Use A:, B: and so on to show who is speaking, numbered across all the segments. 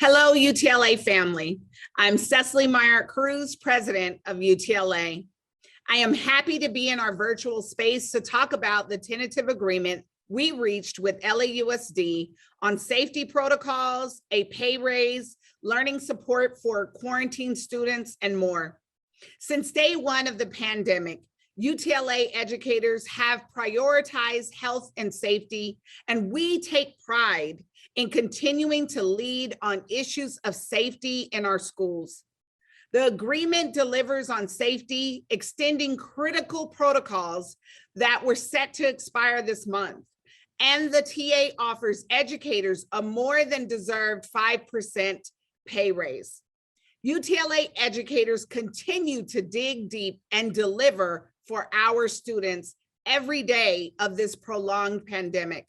A: Hello, UTLA family. I'm Cecily Myart-Cruz, president of UTLA. I am happy to be in our virtual space to talk about the tentative agreement we reached with LAUSD on safety protocols, a pay raise, learning support for quarantine students, and more. Since day one of the pandemic, UTLA educators have prioritized health and safety, and we take pride in continuing to lead on issues of safety in our schools. The agreement delivers on safety, extending critical protocols that were set to expire this month. And the TA offers educators a more than deserved 5% pay raise. UTLA educators continue to dig deep and deliver for our students every day of this prolonged pandemic.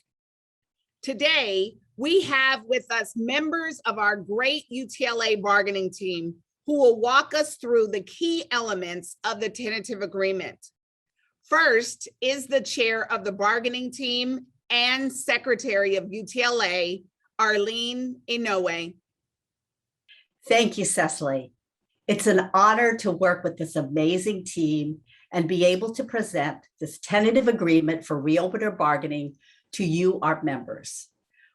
A: Today, we have with us members of our great UTLA bargaining team who will walk us through the key elements of the tentative agreement. First is the chair of the bargaining team and secretary of UTLA, Arlene Inoue.
B: Thank you, Cecily. It's an honor to work with this amazing team and be able to present this tentative agreement for reopener bargaining to you, our members.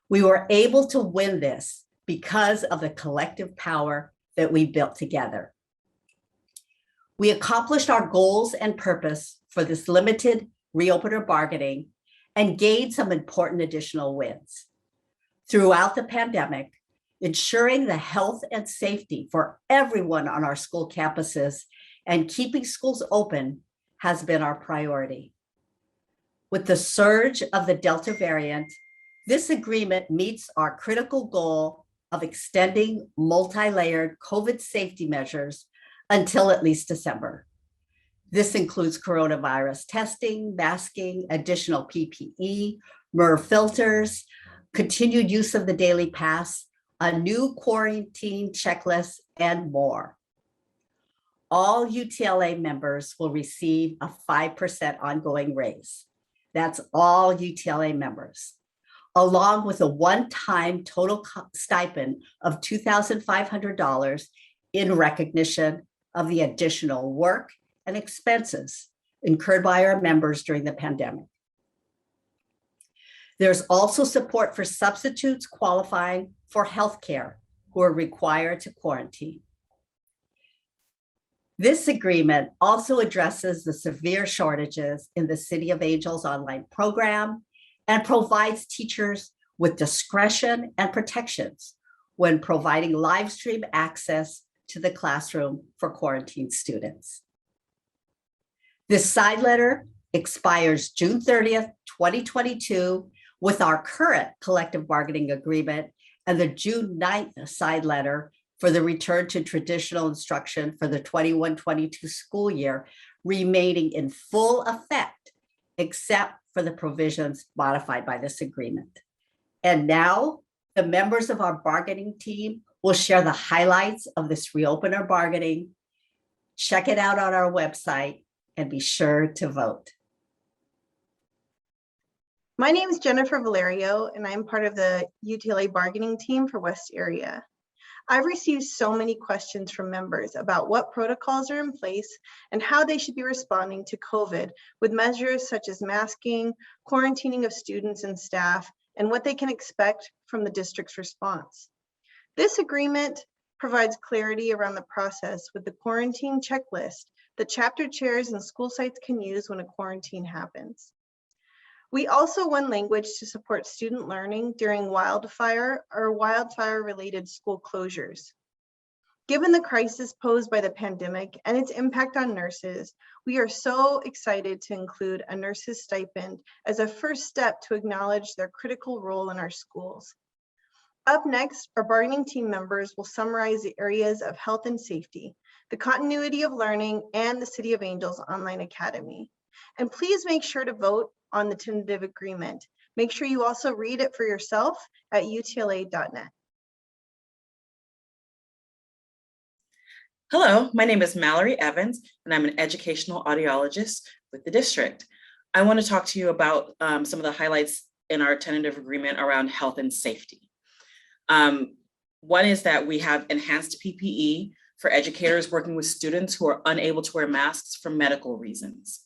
B: We were able to win this because of the collective power that we built together. We accomplished our goals and purpose for this limited reopener bargaining and gained some important additional wins. Throughout the pandemic, ensuring the health and safety for everyone on our school campuses and keeping schools open has been our priority. With the surge of the Delta variant, this agreement meets our critical goal of extending multi-layered COVID safety measures until at least December. This includes coronavirus testing, masking, additional PPE, MER filters, continued use of the daily pass, a new quarantine checklist, and more. All UTLA members will receive a 5% ongoing raise. That's all UTLA members, along with a one-time total stipend of $2,500 in recognition of the additional work and expenses incurred by our members during the pandemic. There's also support for substitutes qualifying for healthcare who are required to quarantine. This agreement also addresses the severe shortages in the City of Angels online program and provides teachers with discretion and protections when providing live stream access to the classroom for quarantine students. This side letter expires June 30th, 2022 with our current collective bargaining agreement and the June 9th side letter for the return to traditional instruction for the 21-22 school year remaining in full effect, except for the provisions modified by this agreement. And now the members of our bargaining team will share the highlights of this reopener bargaining. Check it out on our website and be sure to vote.
C: My name is Jennifer Valerio, and I'm part of the UTLA bargaining team for West Area. I've received so many questions from members about what protocols are in place and how they should be responding to COVID with measures such as masking, quarantining of students and staff, and what they can expect from the district's response. This agreement provides clarity around the process with the quarantine checklist that chapter chairs and school sites can use when a quarantine happens. We also won language to support student learning during wildfire or wildfire-related school closures. Given the crisis posed by the pandemic and its impact on nurses, we are so excited to include a nurse's stipend as a first step to acknowledge their critical role in our schools. Up next, our bargaining team members will summarize the areas of health and safety, the continuity of learning, and the City of Angels Online Academy. And please make sure to vote on the tentative agreement. Make sure you also read it for yourself at utla.net.
D: Hello, my name is Mallory Evans, and I'm an educational audiologist with the district. I want to talk to you about some of the highlights in our tentative agreement around health and safety. One is that we have enhanced PPE for educators working with students who are unable to wear masks for medical reasons.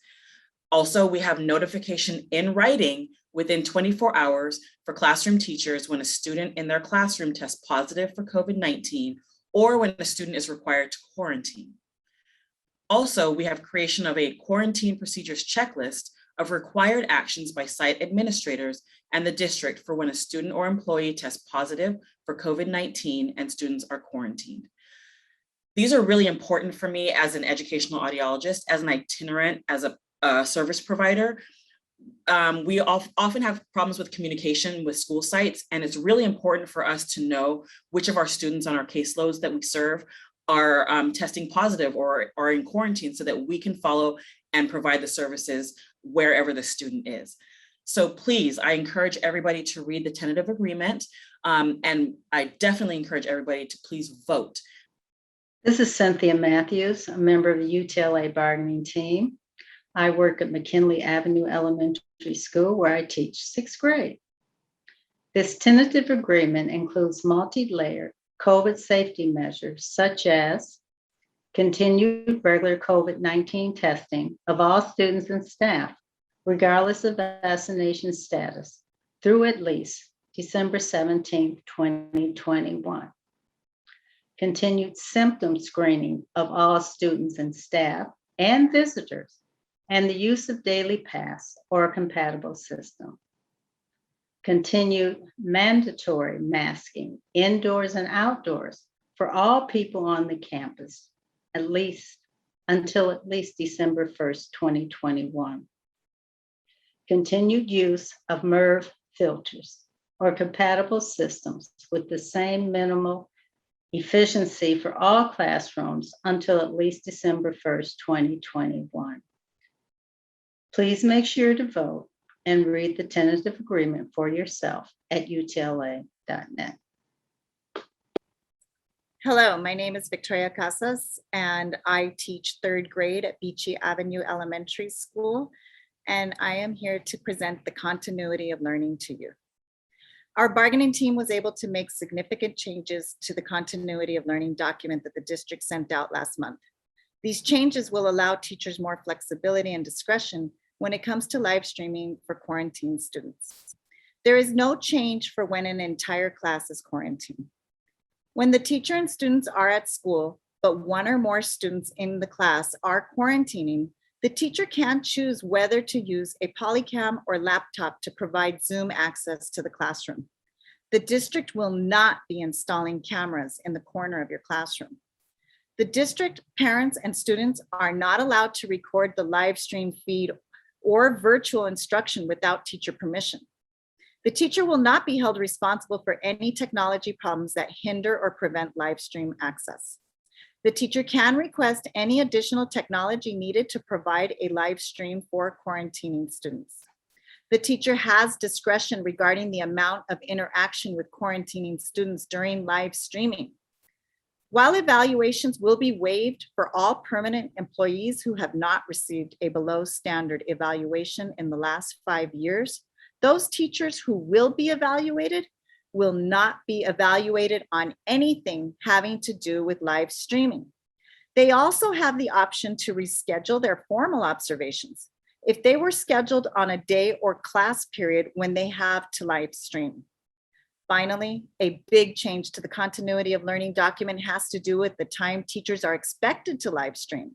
D: Also, we have notification in writing within 24 hours for classroom teachers when a student in their classroom tests positive for COVID-19 or when a student is required to quarantine. Also, we have creation of a quarantine procedures checklist of required actions by site administrators and the district for when a student or employee tests positive for COVID-19 and students are quarantined. These are really important for me as an educational audiologist, as an itinerant, as a service provider. We often have problems with communication with school sites, and it's really important for us to know which of our students on our caseloads that we serve are testing positive or are in quarantine so that we can follow and provide the services wherever the student is. So please, I encourage everybody to read the tentative agreement, and I definitely encourage everybody to please vote.
E: This is Cynthia Matthews, a member of the UTLA Bargaining Team. I work at McKinley Avenue Elementary School where I teach 6th grade. This tentative agreement includes multi-layered COVID safety measures such as continued regular COVID-19 testing of all students and staff, regardless of vaccination status, through at least December 17, 2021. Continued symptom screening of all students and staff and visitors, and the use of daily pass or a compatible system. Continued mandatory masking indoors and outdoors for all people on the campus, until at least December 1st, 2021. Continued use of MERV filters or compatible systems with the same minimal efficiency for all classrooms until at least December 1st, 2021. Please make sure to vote and read the tentative agreement for yourself at utla.net.
F: Hello, my name is Victoria Casas, and I teach 3rd grade at Beachy Avenue Elementary School, and I am here to present the continuity of learning to you. Our bargaining team was able to make significant changes to the continuity of learning document that the district sent out last month. These changes will allow teachers more flexibility and discretion when it comes to live streaming for quarantined students. There is no change for when an entire class is quarantined. When the teacher and students are at school, but one or more students in the class are quarantining, the teacher can choose whether to use a polycam or laptop to provide Zoom access to the classroom. The district will not be installing cameras in the corner of your classroom. The district, parents, and students are not allowed to record the live stream feed or virtual instruction without teacher permission. The teacher will not be held responsible for any technology problems that hinder or prevent live stream access. The teacher can request any additional technology needed to provide a live stream for quarantining students. The teacher has discretion regarding the amount of interaction with quarantining students during live streaming. While evaluations will be waived for all permanent employees who have not received a below standard evaluation in the last 5 years, those teachers who will be evaluated will not be evaluated on anything having to do with live streaming. They also have the option to reschedule their formal observations if they were scheduled on a day or class period when they have to live stream. Finally, a big change to the continuity of learning document has to do with the time teachers are expected to live stream.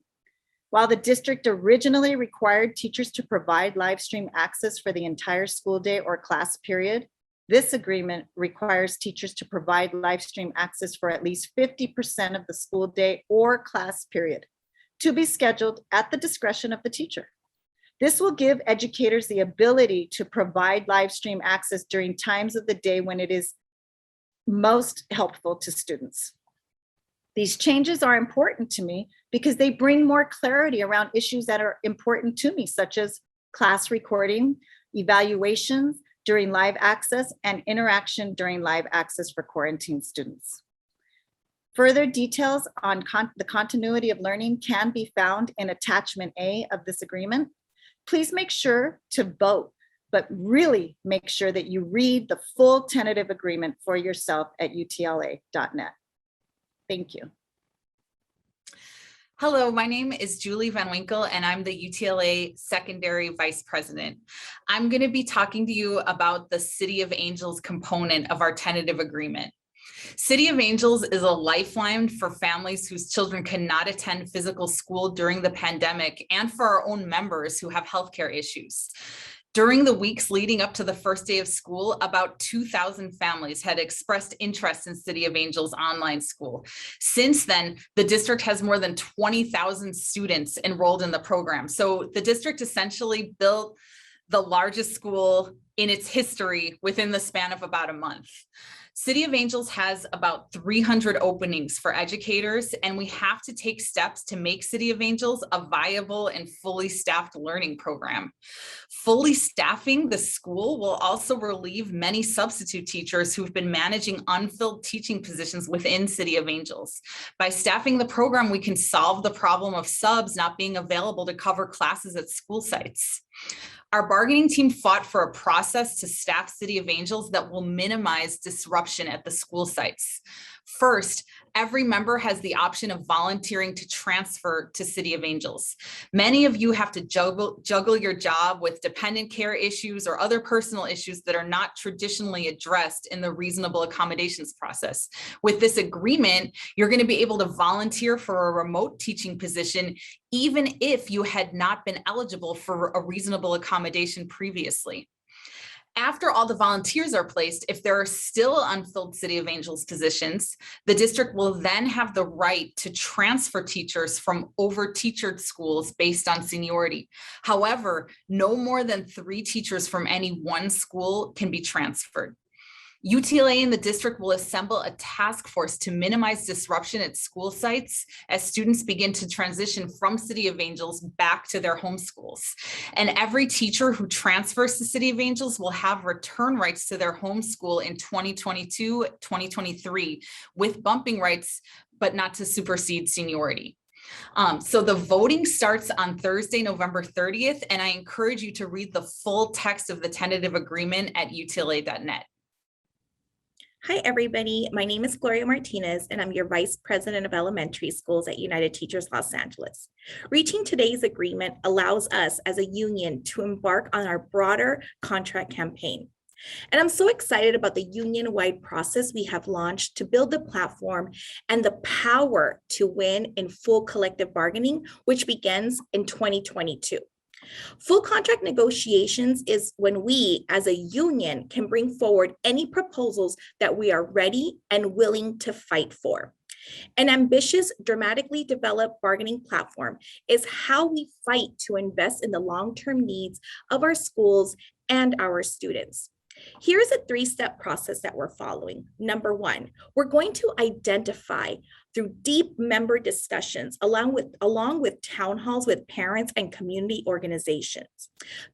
F: While the district originally required teachers to provide live stream access for the entire school day or class period, this agreement requires teachers to provide live stream access for at least 50% of the school day or class period to be scheduled at the discretion of the teacher. This will give educators the ability to provide live stream access during times of the day when it is most helpful to students. These changes are important to me because they bring more clarity around issues that are important to me, such as class recording, evaluations during live access, and interaction during live access for quarantine students. Further details on the continuity of learning can be found in Attachment A of this agreement. Please make sure to vote but really make sure that you read the full tentative agreement for yourself at utla.net. Thank you.
G: Hello, my name is Julie Van Winkle, and I'm the UTLA Secondary Vice President. I'm going to be talking to you about the City of Angels component of our tentative agreement. City of Angels is a lifeline for families whose children cannot attend physical school during the pandemic, and for our own members who have healthcare issues. During the weeks leading up to the first day of school, about 2,000 families had expressed interest in City of Angels online school. Since then, the district has more than 20,000 students enrolled in the program. So the district essentially built the largest school in its history within the span of about a month. City of Angels has about 300 openings for educators, and we have to take steps to make City of Angels a viable and fully staffed learning program. Fully staffing the school will also relieve many substitute teachers who've been managing unfilled teaching positions within City of Angels. By staffing the program, we can solve the problem of subs not being available to cover classes at school sites. Our bargaining team fought for a process to staff City of Angels that will minimize disruption at the school sites. First, every member has the option of volunteering to transfer to City of Angels. Many of you have to juggle your job with dependent care issues or other personal issues that are not traditionally addressed in the reasonable accommodations process. With this agreement, you're going to be able to volunteer for a remote teaching position, even if you had not been eligible for a reasonable accommodation previously. After all the volunteers are placed, if there are still unfilled City of Angels positions, the district will then have the right to transfer teachers from over-teachered schools based on seniority. However, no more than 3 teachers from any one school can be transferred. UTLA and the district will assemble a task force to minimize disruption at school sites as students begin to transition from City of Angels back to their home schools. And every teacher who transfers to City of Angels will have return rights to their home school in 2022, 2023, with bumping rights, but not to supersede seniority. So the voting starts on Thursday, November 30th, and I encourage you to read the full text of the tentative agreement at utla.net.
H: Hi, everybody. My name is Gloria Martinez, and I'm your Vice President of Elementary Schools at United Teachers Los Angeles. Reaching today's agreement allows us as a union to embark on our broader contract campaign. And I'm so excited about the union-wide process we have launched to build the platform and the power to win in full collective bargaining, which begins in 2022. Full contract negotiations is when we as a union can bring forward any proposals that we are ready and willing to fight for. An ambitious, dramatically developed bargaining platform is how we fight to invest in the long-term needs of our schools and our students. Here's a 3-step process that we're following. Number 1, we're going to identify through deep member discussions along with town halls with parents and community organizations.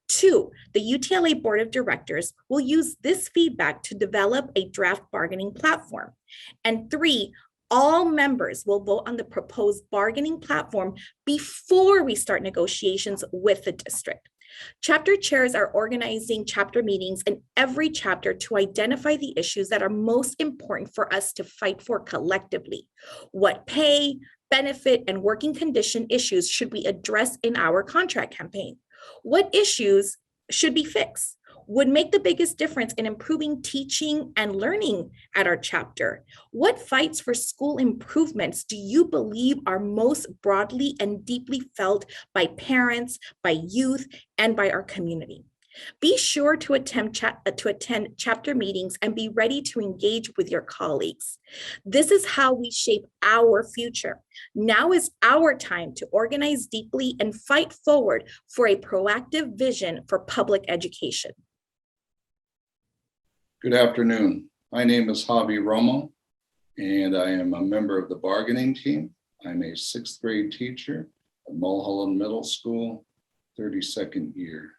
H: 2, the UTLA Board of Directors will use this feedback to develop a draft bargaining platform. And 3, all members will vote on the proposed bargaining platform before we start negotiations with the district. Chapter chairs are organizing chapter meetings in every chapter to identify the issues that are most important for us to fight for collectively. What pay, benefit, and working condition issues should we address in our contract campaign? What issues should be fixed? Would make the biggest difference in improving teaching and learning at our chapter? What fights for school improvements do you believe are most broadly and deeply felt by parents, by youth, and by our community? Be sure to attend chapter meetings and be ready to engage with your colleagues. This is how we shape our future. Now is our time to organize deeply and fight forward for a proactive vision for public education.
I: Good afternoon. My name is Javi Romo, and I am a member of the bargaining team. I'm a 6th grade teacher at Mulholland Middle School, 32nd year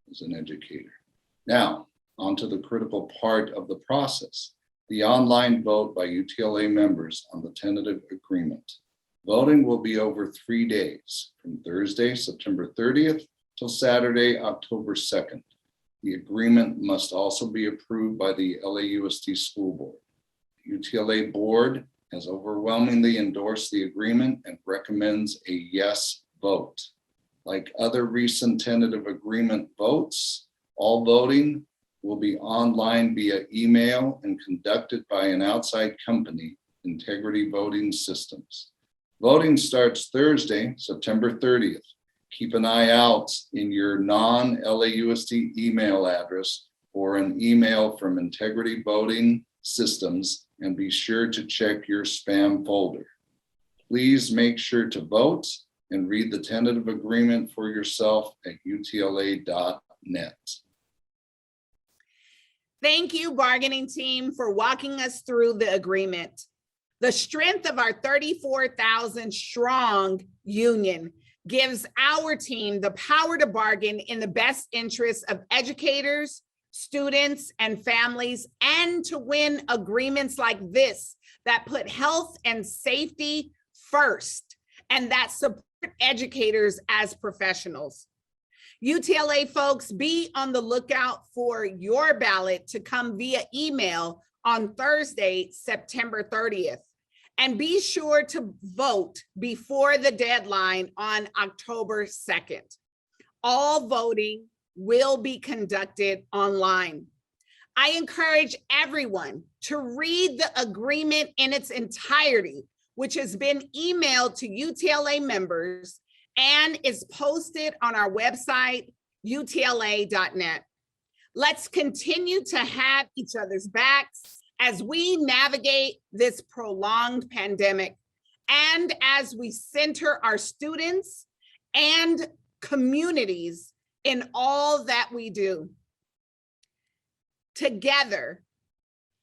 I: as an educator. Now, on to the critical part of the process, the online vote by UTLA members on the tentative agreement. Voting will be over 3 days, from Thursday, September 30th till Saturday, October 2nd. The agreement must also be approved by the LAUSD School Board. The UTLA Board has overwhelmingly endorsed the agreement and recommends a yes vote. Like other recent tentative agreement votes, all voting will be online via email and conducted by an outside company, Integrity Voting Systems. Voting starts Thursday, September 30th. Keep an eye out in your non-LAUSD email address for an email from Integrity Voting Systems, and be sure to check your spam folder. Please make sure to vote and read the tentative agreement for yourself at utla.net.
A: Thank you, bargaining team, for walking us through the agreement. The strength of our 34,000 strong union gives our team the power to bargain in the best interests of educators, students, and families, and to win agreements like this that put health and safety first and that support educators as professionals. UTLA folks, be on the lookout for your ballot to come via email on Thursday, September 30th. And be sure to vote before the deadline on October 2nd. All voting will be conducted online. I encourage everyone to read the agreement in its entirety, which has been emailed to UTLA members and is posted on our website, utla.net. Let's continue to have each other's backs as we navigate this prolonged pandemic and as we center our students and communities in all that we do. Together,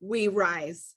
A: we rise.